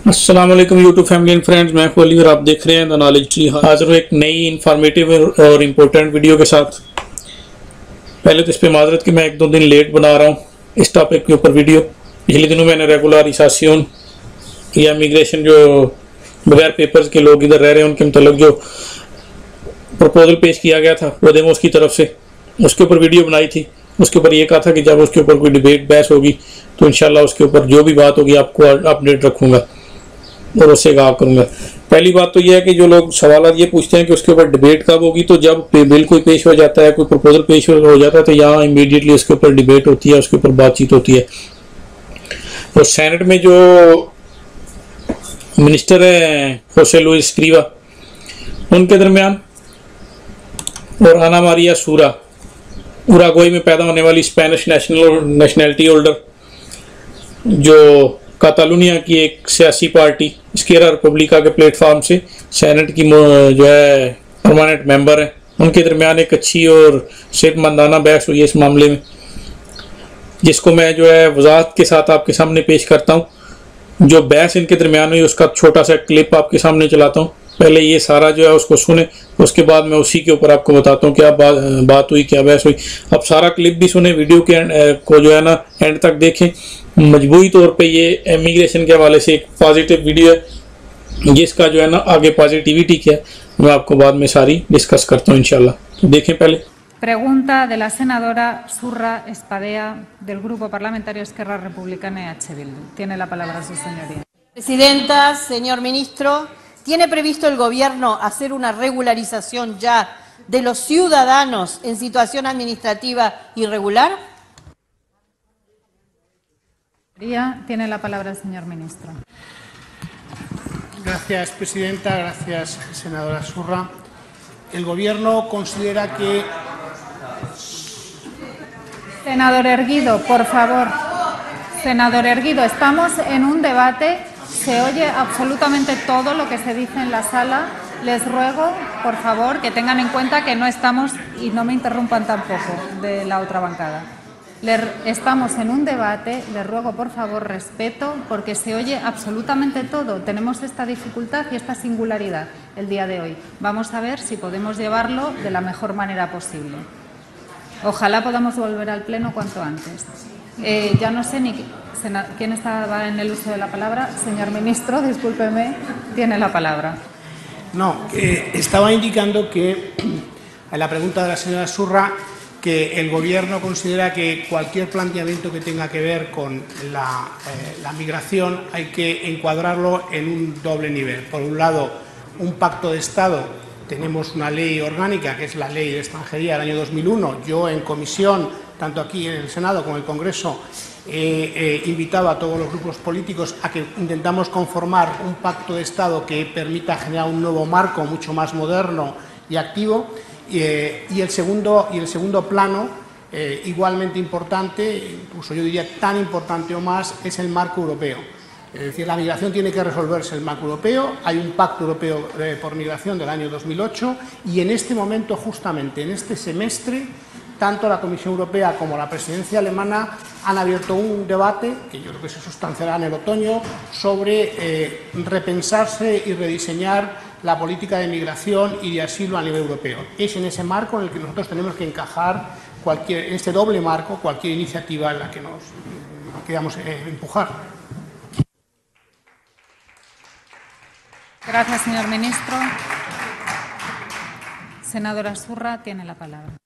अस्सलाम वालेकुम YouTube family and friends, मैं खोली और आप देख रहे हैं द नॉलेज ट्री। हाजिर हूँ एक नई इन्फॉर्मेटिव और इम्पोर्टेंट वीडियो के साथ। पहले तो इस पे माजरत कि मैं एक दो दिन लेट बना रहा हूँ इस टॉपिक के ऊपर वीडियो। पिछले दिनों मैंने रेगुलराइजेशन या इमिग्रेशन जो बगैर पेपर्स के लोग इधर रह रहे हैं उनके मतलब जो प्रपोजल पेश किया गया था पोदेमोस की तरफ से, उसके ऊपर वीडियो बनाई थी। उसके ऊपर ये कहा था कि जब उसके ऊपर कोई डिबेट बहस होगी तो इंशाल्लाह उसके ऊपर जो भी बात होगी आपको अपडेट रखूँगा और उससे आगाह करूँगा। पहली बात तो यह है कि जो लोग सवाल ये पूछते हैं कि उसके ऊपर डिबेट कब होगी, तो जब बिल कोई पेश हो जाता है, कोई प्रपोजल पेश हो जाता है तो यहाँ इमीडिएटली उसके ऊपर डिबेट होती है, उसके ऊपर बातचीत होती है। और सेनेट में जो मिनिस्टर है होसे लुइस एस्क्रिवा, उनके दरमियान और आना मारिया सूरा, उराग्वे में पैदा होने वाली स्पेनिश नेशनैलिटी होल्डर जो कातालुनिया की एक सियासी पार्टी स्केरा रिपब्लिका के प्लेटफॉर्म से सेनेट की जो है परमानेंट मेंबर है, उनके दरमियान एक अच्छी और सेहतमंदाना बहस हुई है इस मामले में, जिसको मैं जो है वजाहत के साथ आपके सामने पेश करता हूँ। जो बहस इनके दरमियान हुई उसका छोटा सा क्लिप आपके सामने चलाता हूँ। पहले ये सारा जो है उसको सुने, उसके बाद मैं उसी के ऊपर आपको बताता हूँ क्या बात हुई, क्या बहस हुई। अब सारा क्लिप भी सुने, वीडियो के को जो है ना एंड तक देखें। मजबूरी तौर पे ये इमिग्रेशन के हवाले से एक पॉजिटिव वीडियो है, जिसका जो है ना आगे पॉजिटिविटी क्या है मैं आपको बाद में सारी डिस्कस करता हूँ इंशाल्लाह। तो देखें पहले। Pregunta de la senadora Surra Espadea del Grupo Parlamentario Esquerra Republicana y H. Bildu. Tiene la palabra su señoría. Presidenta, señor ministro, ¿tiene previsto el gobierno hacer una regularización ya de los ciudadanos en situación administrativa irregular? Tiene la palabra el señor ministro. Gracias, presidenta. Gracias, senadora Surra. El gobierno considera que... Senador Erguido, por favor. Senador Erguido, estamos en un debate. Se oye absolutamente todo lo que se dice en la sala. Les ruego, por favor, que tengan en cuenta que no estamos, y no me interrumpan tampoco, de la otra bancada. Estamos en un debate, les ruego por favor respeto, porque se oye absolutamente todo. Tenemos esta dificultad y esta singularidad el día de hoy. Vamos a ver si podemos llevarlo de la mejor manera posible. Ojalá podamos volver al pleno cuanto antes. Ya no sé ni quién estaba en el uso de la palabra. Señor ministro, discúlpeme, tiene la palabra. No, estaba indicando que en la pregunta de la señora Surra que el Gobierno considera que cualquier planteamiento que tenga que ver con la migración hay que encuadrarlo en un doble nivel. Por un lado, un pacto de Estado. Tenemos una ley orgánica, que es la Ley de Extranjería del año 2001. Yo en comisión, tanto aquí en el Senado como en el Congreso, he invitado a todos los grupos políticos a que intentamos conformar un pacto de Estado que permita generar un nuevo marco mucho más moderno y activo. Y el segundo plano, igualmente importante, incluso yo diría tan importante o más, es el marco europeo. Es decir, la migración tiene que resolverse en el marco europeo. Hay un pacto europeo por migración del año 2008 y en este momento, justamente en este semestre, tanto la Comisión Europea como la presidencia alemana han abierto un debate, que yo creo que se sustanciará en el otoño, sobre repensarse y rediseñar la política de migración y de asilo a nivel europeo. Es en ese marco en el que nosotros tenemos que encajar en este doble marco cualquier iniciativa en la que nos queramos empujar. Gracias, señor ministro. Senadora Surra, tiene la palabra.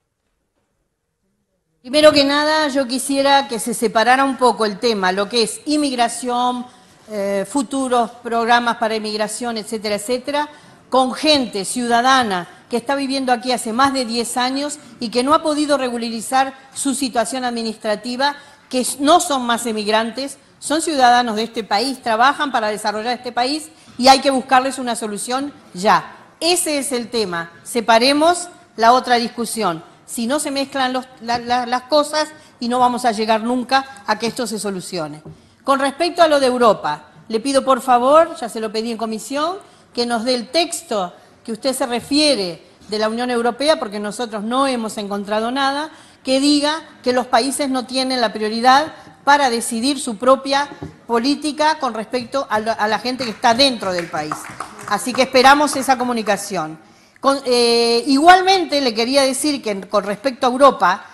Primero que nada, yo quisiera que se separara un poco el tema, lo que es inmigración, futuros programas para inmigración, etcétera, etcétera, con gente ciudadana que está viviendo aquí hace más de 10 años y que no ha podido regularizar su situación administrativa, que no son más emigrantes, son ciudadanos de este país, trabajan para desarrollar este país y hay que buscarles una solución ya. Ese es el tema. Separemos la otra discusión. Si no se mezclan las cosas y no vamos a llegar nunca a que esto se solucione. Con respecto a lo de Europa, le pido por favor, ya se lo pedí en comisión, que nos dé el texto que usted se refiere de la Unión Europea, porque nosotros no hemos encontrado nada, que diga que los países no tienen la prioridad para decidir su propia política con respecto a la gente que está dentro del país. Así que esperamos esa comunicación. Igualmente le quería decir que con respecto a Europa,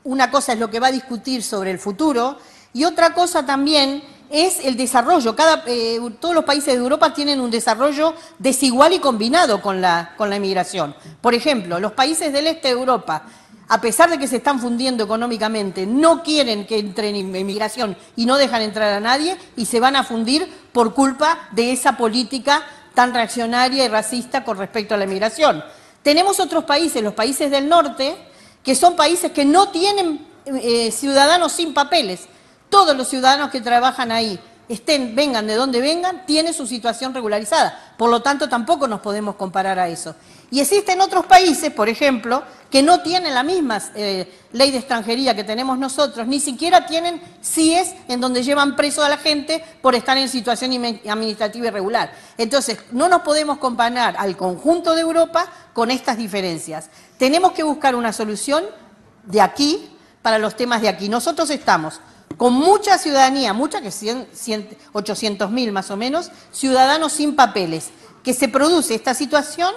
una cosa es lo que va a discutir sobre el futuro y otra cosa también es el desarrollo. Todos los países de Europa tienen un desarrollo desigual y combinado con la inmigración. Por ejemplo, los países del este de Europa, a pesar de que se están fundiendo económicamente, no quieren que entre en inmigración y no dejan entrar a nadie y se van a fundir por culpa de esa política tan reaccionaria y racista con respecto a la inmigración. Tenemos otros países, los países del norte, que son países que no tienen ciudadanos sin papeles. Todos los ciudadanos que trabajan ahí, vengan de donde vengan, tienen su situación regularizada. Por lo tanto, tampoco nos podemos comparar a eso. Y existen otros países, por ejemplo, que no tienen la misma ley de extranjería que tenemos nosotros, ni siquiera tienen CIES en donde llevan preso a la gente por estar en situación administrativa irregular. Entonces, no nos podemos comparar al conjunto de Europa con estas diferencias. Tenemos que buscar una solución de aquí para los temas de aquí. Nosotros estamos con mucha ciudadanía, mucha que 800.000 más o menos, ciudadanos sin papeles, que se produce esta situación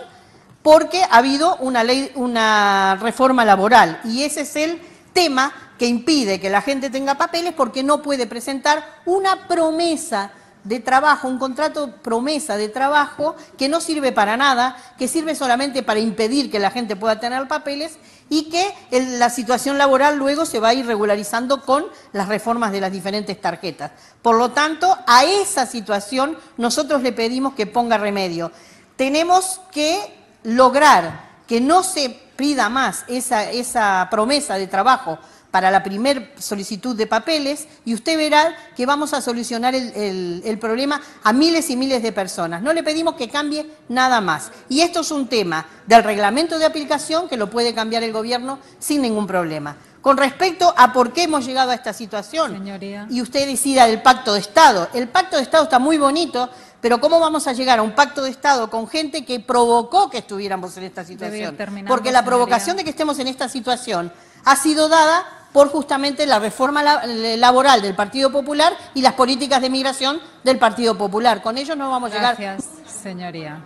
porque ha habido una reforma laboral y ese es el tema que impide que la gente tenga papeles porque no puede presentar una promesa de trabajo, un contrato promesa de trabajo que no sirve para nada, que sirve solamente para impedir que la gente pueda tener papeles y que la situación laboral luego se va a ir regularizando con las reformas de las diferentes tarjetas. Por lo tanto, a esa situación nosotros le pedimos que ponga remedio. Tenemos que lograr que no se pida más esa promesa de trabajo para la primer solicitud de papeles y usted verá que vamos a solucionar el problema a miles y miles de personas. No le pedimos que cambie nada más. Y esto es un tema del reglamento de aplicación que lo puede cambiar el gobierno sin ningún problema. Con respecto a por qué hemos llegado a esta situación, señoría, y usted decida del Pacto de Estado. El Pacto de Estado está muy bonito, pero ¿cómo vamos a llegar a un Pacto de Estado con gente que provocó que estuviéramos en esta situación? Porque la provocación de que estemos en esta situación ha sido dada por justamente la reforma laboral del Partido Popular y las políticas de migración del Partido Popular. Con ello no vamos a llegar. Gracias, señoría.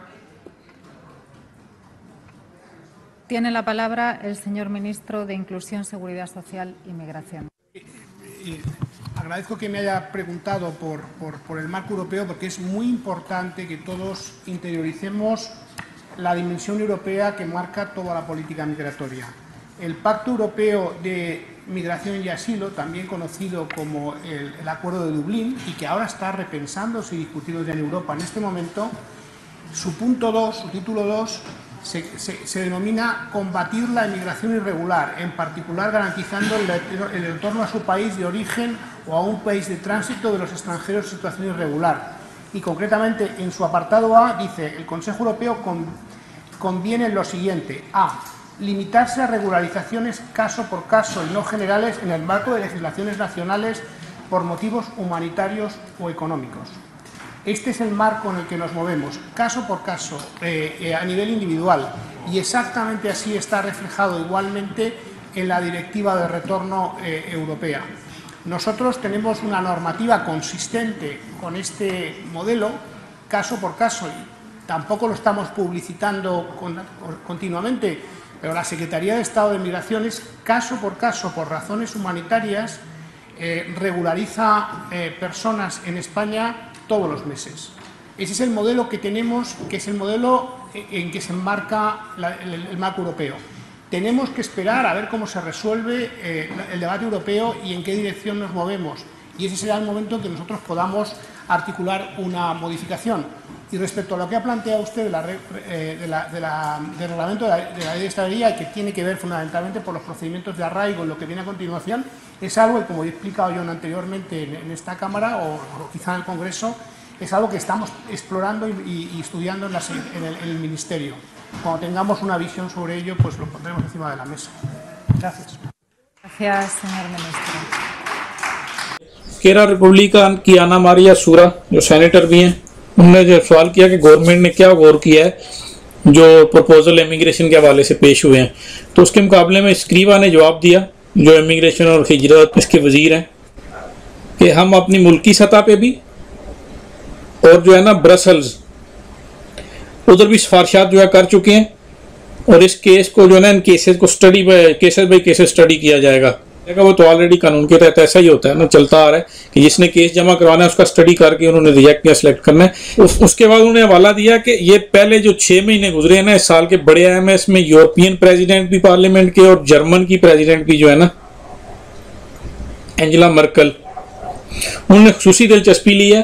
Tiene la palabra el señor ministro de Inclusión, Seguridad Social y Migración. Agradezco que me haya preguntado por el marco europeo porque es muy importante que todos interioricemos la dimensión europea que marca toda la política migratoria. El Pacto Europeo de Migración y Asilo, también conocido como el Acuerdo de Dublín, y que ahora está repensándose y discutido ya en Europa en este momento, su punto 2, su título 2, se denomina combatir la inmigración irregular, en particular garantizando el retorno a su país de origen o a un país de tránsito de los extranjeros en situación irregular. Y concretamente en su apartado A dice: el Consejo Europeo conviene lo siguiente: A, limitarse a regularizaciones caso por caso y no generales en el marco de legislaciones nacionales por motivos humanitarios o económicos. Este es el marco en el que nos movemos, caso por caso, a nivel individual, y exactamente así está reflejado igualmente en la Directiva de Retorno Europea. Nosotros tenemos una normativa consistente con este modelo, caso por caso, y tampoco lo estamos publicitando continuamente, pero la Secretaría de Estado de Migraciones, caso, por razones humanitarias, regulariza personas en España todos los meses. Ese es el modelo que tenemos, que es el modelo en que se enmarca el marco europeo. Tenemos que esperar a ver cómo se resuelve el debate europeo y en qué dirección nos movemos. Y ese será el momento en que nosotros podamos articular una modificación. Y respecto a lo que ha planteado usted del reglamento de la ley de extranjería, que tiene que ver fundamentalmente por los procedimientos de arraigo en lo que viene a continuación, es algo que, como he explicado yo anteriormente en esta Cámara o quizá en el Congreso, es algo que estamos explorando y estudiando en el Ministerio. Cuando tengamos una visión sobre ello, pues lo pondremos encima de la mesa. Gracias. Gracias, señor ministro. Kerala Republican की आना मारिया सूरा जो senator भी हैं, उन्होंने जो सवाल किया कि गवर्नमेंट ने क्या गौर किया है जो प्रपोजल इमिग्रेशन के हवाले से पेश हुए हैं, तो उसके मुकाबले में स्क्रीवा ने जवाब दिया जो इमिग्रेशन और हिजरत इसके वजीर हैं, कि हम अपनी मुल्की सतह पे भी और जो है ना ब्रसल्स उधर भी सिफारिशात जो है कर चुके हैं, और इस केस को जो है ना इन केसेस को केसेस बाई केसेस स्टडी किया जाएगा। वो तो ऑलरेडी कानून के तहत ऐसा ही होता है ना, चलता आ रहा है कि जिसने केस जमा करवाना है उसका स्टडी करके उन्होंने रिजेक्ट या सिलेक्ट करना है। उसके बाद उन्होंने हवाला दिया कि ये पहले जो 6 महीने गुजरे हैं ना इस साल के बड़े अहम है, इसमें यूरोपियन प्रेसिडेंट भी पार्लियामेंट के और जर्मन की प्रेसिडेंट भी जो है ना एंजेला मर्कल, उन्होंने खुसूसी दिलचस्पी ली है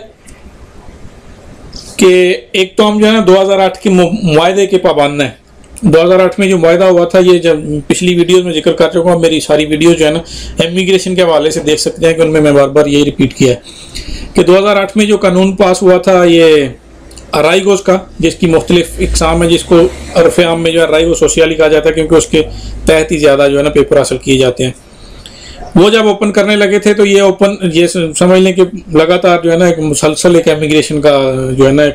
कि एक तो हम जो है ना 2008 के मुआहदे के पाबंद हैं। 2008 में जो मुआहदा हुआ था, ये जब पिछली वीडियो में जिक्र कर चुका हूँ, मेरी सारी वीडियो जो है ना इमिग्रेशन के हवाले से देख सकते हैं कि उनमें मैं बार बार यही रिपीट किया है कि 2008 में जो कानून पास हुआ था ये अराइगोस का, जिसकी मुख्तलिफ इकसाम है, जिसको अरफ आम में जो है अराइगो सोशियाली कहा जाता है क्योंकि उसके तहत ही ज़्यादा जो है ना पेपर हासिल किए जाते हैं। वो जब ओपन करने लगे थे तो ये समझ लें कि लगातार जो है ना एक मुसलसल एक इमिग्रेशन का जो है ना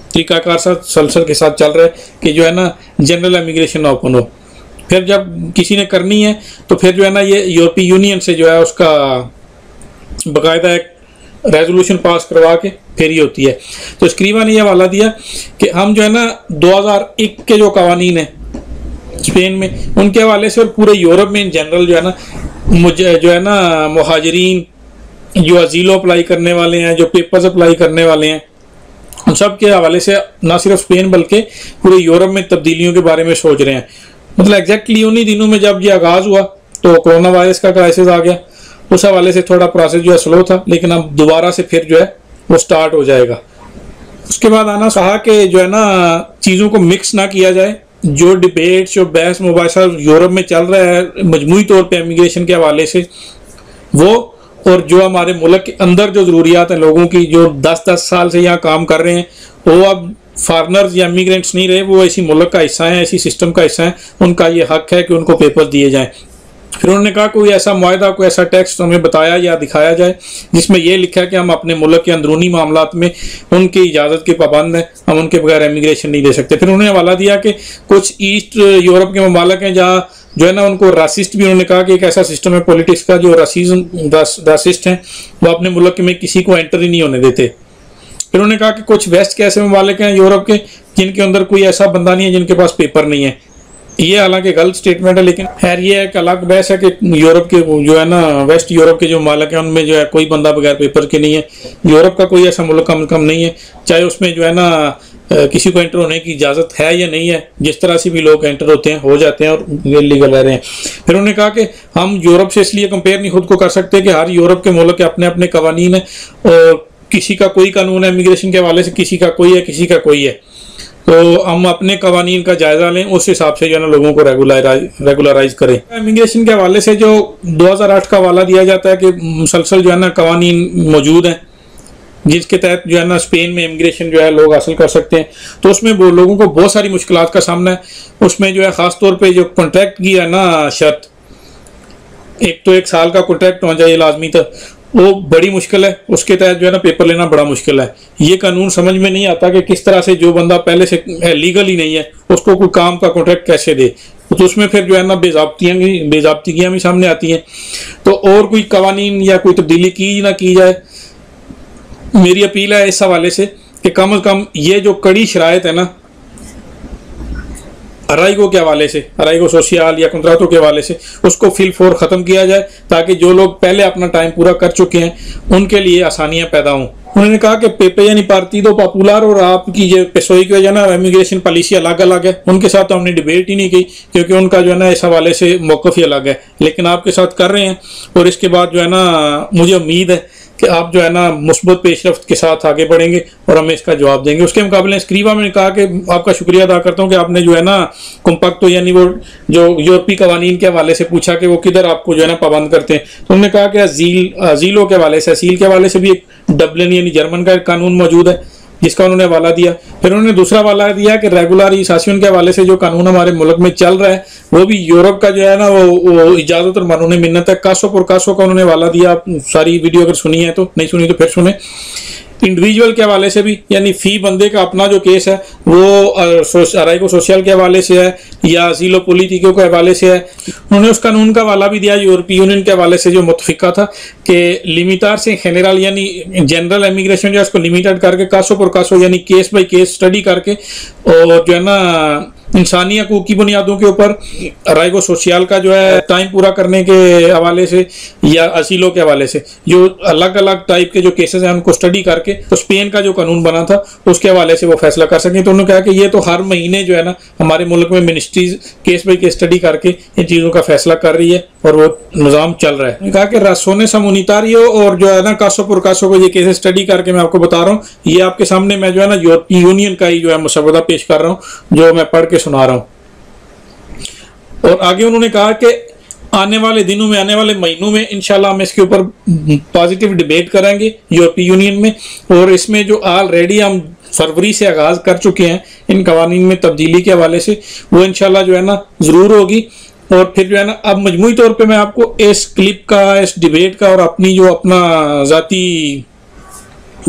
तरीकाकार सलसल के साथ चल रहा है कि जो है ना जनरल इमिग्रेशन ओपन हो। फिर जब किसी ने करनी है तो फिर जो है ना ये यूरोपीय यूनियन से जो है उसका बाकायदा एक रेजोल्यूशन पास करवा के फिर ही होती है। तो स्क्रीवा ने यह हवाला दिया कि हम जो है ना 2001 के जो कवानीन है स्पेन में उनके हवाले से और पूरे यूरोप में इन जनरल जो है ना जो है ना मुहाजिरीन जो अजीलो अप्लाई करने वाले हैं, जो पेपर्स अप्लाई करने वाले हैं, उन सब के हवाले से ना सिर्फ स्पेन बल्कि पूरे यूरोप में तब्दीलियों के बारे में सोच रहे हैं। मतलब एग्जैक्टली उन्हीं दिनों में जब ये आगाज़ हुआ तो कोरोना वायरस का क्राइसिस आ गया, उस हवाले से थोड़ा प्रोसेस जो है स्लो था, लेकिन अब दोबारा से फिर जो है वो स्टार्ट हो जाएगा। उसके बाद आना कहा कि जो है ना चीज़ों को मिक्स ना किया जाए, जो डिबेट्स जो बहस मुबासा यूरोप में चल रहा है मजमूई तौर पे इमिग्रेशन के हवाले से, वो और जो हमारे मुल्क के अंदर जो ज़रूरियात हैं लोगों की जो 10-10 साल से यहाँ काम कर रहे हैं, वो अब फॉरनर्स या इमिग्रेंट्स नहीं रहे, वो इसी मुल्क का हिस्सा है, इसी सिस्टम का हिस्सा है, उनका ये हक है कि उनको पेपर दिए जाएँ। फिर उन्होंने कहा कोई ऐसा मुआहदा कोई ऐसा टेक्स्ट हमें बताया या दिखाया जाए जिसमें यह लिखा है कि हम अपने मुल्क के अंदरूनी मामलात में उनकी इजाज़त के पाबंद हैं, हम उनके बगैर इमिग्रेशन नहीं दे सकते। फिर उन्होंने हवाला दिया कि कुछ ईस्ट यूरोप के ममालिक हैं जहाँ जो है ना उनको रासिस्ट भी, उन्होंने कहा कि एक ऐसा सिस्टम है पॉलिटिक्स का जो रासिस्ट हैं, वो अपने मुल्क में किसी को एंटर ही नहीं होने देते। फिर उन्होंने कहा कि कुछ वेस्ट के ऐसे ममालिक हैं यूरोप के जिनके अंदर कोई ऐसा बंदा नहीं है जिनके पास पेपर नहीं है। ये हालांकि गलत स्टेटमेंट है, लेकिन खैर ये एक अलग बहस है कि यूरोप के जो है ना वेस्ट यूरोप के जो मालिक हैं उनमें जो है कोई बंदा बगैर पेपर के नहीं है। यूरोप का कोई ऐसा मुल्क कम नहीं है, चाहे उसमें जो है ना किसी को एंटर होने की इजाज़त है या नहीं है, जिस तरह से भी लोग एंटर होते हैं हो जाते हैं और लीगल रह रहे हैं। फिर उन्होंने कहा कि हम यूरोप से इसलिए कंपेयर नहीं खुद को कर सकते कि हर यूरोप के मुल्क के अपने अपने कवानीन है और किसी का कोई कानून है इमिग्रेशन के हवाले से, किसी का कोई है किसी का कोई है। तो हम अपने कवानीन का जायज़ा लें, उस हिसाब से जो है ना लोगों को रेगुलराइज करें। इमिग्रेशन के हवाले से जो 2008 का हवाला दिया जाता है कि मुसलसल जो है ना कवानीन मौजूद हैं जिसके तहत जो है ना स्पेन में इमिग्रेशन जो है लोग हासिल कर सकते हैं, तो उसमें वो लोगों को बहुत सारी मुश्किलात का सामना है। उसमें जो है ख़ास तौर पे जो कॉन्ट्रैक्ट की है ना शर्त, एक तो 1 साल का कॉन्ट्रैक्ट होना चाहिए लाजमी था, वो बड़ी मुश्किल है। उसके तहत जो है ना पेपर लेना बड़ा मुश्किल है। ये कानून समझ में नहीं आता कि किस तरह से जो बंदा पहले से लीगल ही नहीं है उसको कोई काम का कॉन्ट्रैक्ट कैसे दे, तो उसमें फिर जो है ना बेज़ाब्तियाँ भी सामने आती हैं। तो और कोई कवानीन या कोई तब्दीली की ना की जाए, मेरी अपील है इस हवाले से कि कम से कम ये जो कड़ी शराइत है ना अराइगो के हवाले से, अराइगो सोशियल या कंट्राटो के हवाले से, उसको फिल फोर ख़त्म किया जाए ताकि जो लोग पहले अपना टाइम पूरा कर चुके हैं उनके लिए आसानियां पैदा हों। उन्होंने कहा कि पेपे यानी पार्टिदो पॉपुलर और आपकी जो पेसोई की वजह ना इमिग्रेशन पॉलिसी अलग अलग है, उनके साथ तो हमने डिबेट ही नहीं की क्योंकि उनका जो है ना इस हवाले से मौक़िफ़ ही अलग है, लेकिन आपके साथ कर रहे हैं। और इसके बाद जो है ना मुझे उम्मीद है कि आप जो है ना मुस्बत पेशरफ्त के साथ आगे बढ़ेंगे और हमें इसका जवाब देंगे। उसके मुकाबले स्क्रीवा में कहा कि आपका शुक्रिया अदा करता हूँ कि आपने जो है ना कॉम्पैक्टो यानी वो जो यूरोपीय कवानीन के हवाले से पूछा कि वो किधर आपको जो है ना पाबंद करते हैं, तो उन्होंने कहा कि अजीलों के हवाले से, असील के हवाले से भी एक डब्लिन यानी जर्मन का कानून मौजूद है जिसका उन्होंने हवाला दिया। फिर उन्होंने दूसरा हवाला दिया कि रेगुलराइजेशन के हवाले से जो कानून हमारे मुल्क में चल रहा है वो भी यूरोप का जो है ना वो इजाज़त और मानून मिन्नत है। कासो का उन्होंने हवाला दिया। आप सारी वीडियो अगर सुनी है तो, नहीं सुनी तो फिर सुने। इंडिविजुअल के हवाले से भी, यानी फी बंदे का अपना जो केस है वो अराइगो सोशल के हवाले से है या असीलो पॉलिटिको के हवाले से है। उन्होंने उस कानून का हवाला भी दिया यूरोपीय यूनियन के हवाले से जो मुतफिका था कि लिमिटार से जनरल यानी जनरल इमिग्रेशन जो है उसको लिमिटेड करके कासो पर कासो यानी केस बाई केस स्टडी करके और जो है ना इंसानी हकूक की बुनियादों के ऊपर अराइगो सोशल का जो है टाइम पूरा करने के हवाले से या असीलों के हवाले से जो अलग अलग टाइप के जो केसेस हैं उनको स्टडी करके तो स्पेन का जो कानून बना था उसके हवाले से वो फैसला कर सकें। तो उन्होंने कहा कि ये तो हर महीने जो है ना हमारे मुल्क में ministries case by case study करके इन चीज़ों का फैसला कर रही है और वो निज़ाम चल रहा है। कहा कि रासोने समूनितारियो और जो है ना कासो पुर कासो को ये केसेस स्टडी करके मैं आपको बता रहा हूँ। ये आपके सामने मैं जो है ना यूरोपीय यूनियन का ही जो है मसवदा पेश कर रहा हूँ जो मैं पढ़ के सुना रहा हूं। और आगे उन्होंने कहा कि आने वाले दिनों में आने वाले महीनों में इंशाल्लाह हम इसके ऊपर पॉजिटिव डिबेट करेंगे यूरोपीय यूनियन में। और इसमें जो ऑलरेडी हम फरवरी से आगाज कर चुके हैं इन कवानीन में तब्दीली के हवाले से वो इंशाल्लाह जो है ना जरूर होगी। और फिर जो है ना अब मजमूई तौर पे मैं आपको इस क्लिप का, इस डिबेट का और अपनी जो अपना जाती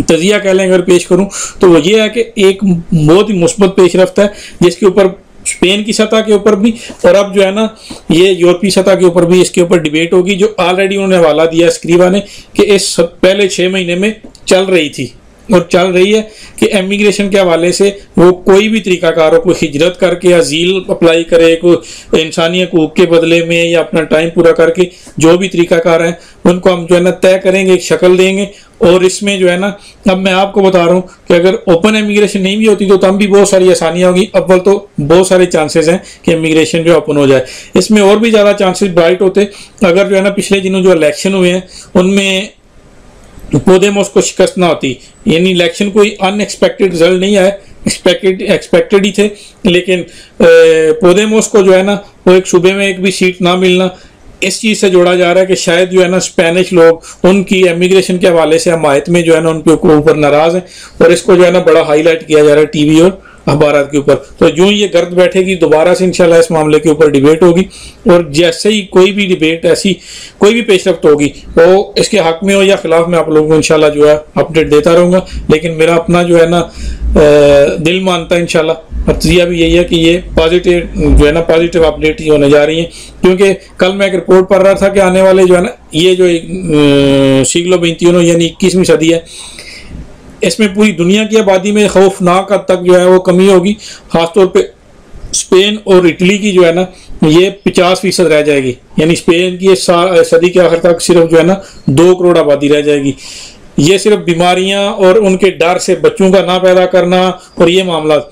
तजिया कह लें अगर पेश करूं तो वो ये है कि एक बहुत ही मुस्बत पेशरफ्त है जिसके ऊपर स्पेन की सतह के ऊपर भी और अब जो है ना ये यूरोपीय सतह के ऊपर भी इसके ऊपर डिबेट होगी जो ऑलरेडी उन्होंने हवाला दिया स्क्रीवा ने कि इस पहले 6 महीने में चल रही थी और चल रही है कि इमिग्रेशन के हवाले से वो कोई भी तरीकाकार हो, कोई हिजरत करके अजील अप्लाई करे, कोई इंसानी हकूक के बदले में या अपना टाइम पूरा करके जो भी तरीकाकार हैं उनको हम जो है ना तय करेंगे, एक शक्ल देंगे। और इसमें जो है ना अब मैं आपको बता रहा हूँ कि अगर ओपन इमिग्रेशन नहीं भी होती तो तब भी बहुत सारी आसानियाँ होगी। अव्वल तो बहुत सारे चांसेस हैं कि इमिग्रेशन जो ओपन हो जाए। इसमें और भी ज़्यादा चांसेस ब्राइट होते अगर जो है ना पिछले दिनों जो इलेक्शन हुए हैं उनमें पोदेमोस को शिकस्त ना होती, यानी इलेक्शन कोई अनएक्सपेक्टेड रिजल्ट नहीं आया, एक्सपेक्टेड ही थे। लेकिन पोदेमोस को जो है ना वो एक सूबे में एक भी सीट ना मिलना इस चीज़ से जोड़ा जा रहा है कि शायद जो है ना स्पेनिश लोग उनकी इमिग्रेशन के हवाले से हमायत में जो है ना उनके ऊपर नाराज़ हैं और इसको जो है ना बड़ा हाईलाइट किया जा रहा है टीवी और अखबारात के ऊपर। तो यूं ये गर्द बैठेगी दोबारा से इंशाल्लाह इस मामले के ऊपर डिबेट होगी और जैसे ही कोई भी डिबेट ऐसी कोई भी पेशरफ्त होगी वो इसके हक में हो या खिलाफ में आप लोगों को इंशाल्लाह जो है अपडेट देता रहूँगा। लेकिन मेरा अपना जो है ना दिल मानता है इंशाल्लाह नतीजा भी यही है कि ये पॉजिटिव जो है ना पॉजिटिव अपडेट ही होने जा रही है। क्योंकि कल मैं एक रिपोर्ट पढ़ रहा था कि आने वाले जो है ना ये जो siglo XXI यानी 21वीं सदी है इसमें पूरी दुनिया की आबादी में खौफनाक हद तक जो है वो कमी होगी। खासतौर पे स्पेन और इटली की जो है ना ये 50% रह जाएगी, यानी स्पेन की सदी के आखिर तक सिर्फ जो है ना 2 करोड़ आबादी रह जाएगी। ये सिर्फ बीमारियां और उनके डर से बच्चों का ना पैदा करना और ये मामला।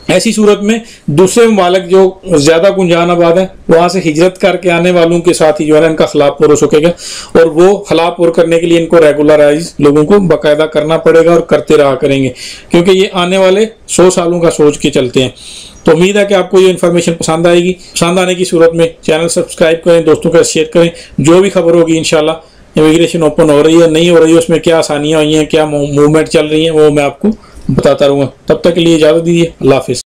ऐसी सूरत में दूसरे ममालिक जो ज़्यादा गुंजान आबाद है वहाँ से हिजरत करके आने वालों के साथ ही जो है ना इनका खिलाफपुर हो सकेगा और वो खिलाफपुर करने के लिए इनको रेगुलराइज लोगों को बाकायदा करना पड़ेगा और करते रहा करेंगे क्योंकि ये आने वाले 100 सालों का सोच के चलते हैं। तो उम्मीद है कि आपको ये इन्फॉर्मेशन पसंद आएगी। पसंद आने की सूरत में चैनल सब्सक्राइब करें, दोस्तों के साथ शेयर करें। जो भी खबर होगी इंशाल्लाह इमिग्रेशन ओपन हो रही है नहीं हो रही है उसमें क्या आसानियाँ हुई हैं, क्या मूवमेंट चल रही हैं वो मैं आपको बताता रहूँगा। तब तक के लिए इजाज़त दीजिए। अल्लाह हाफिज़।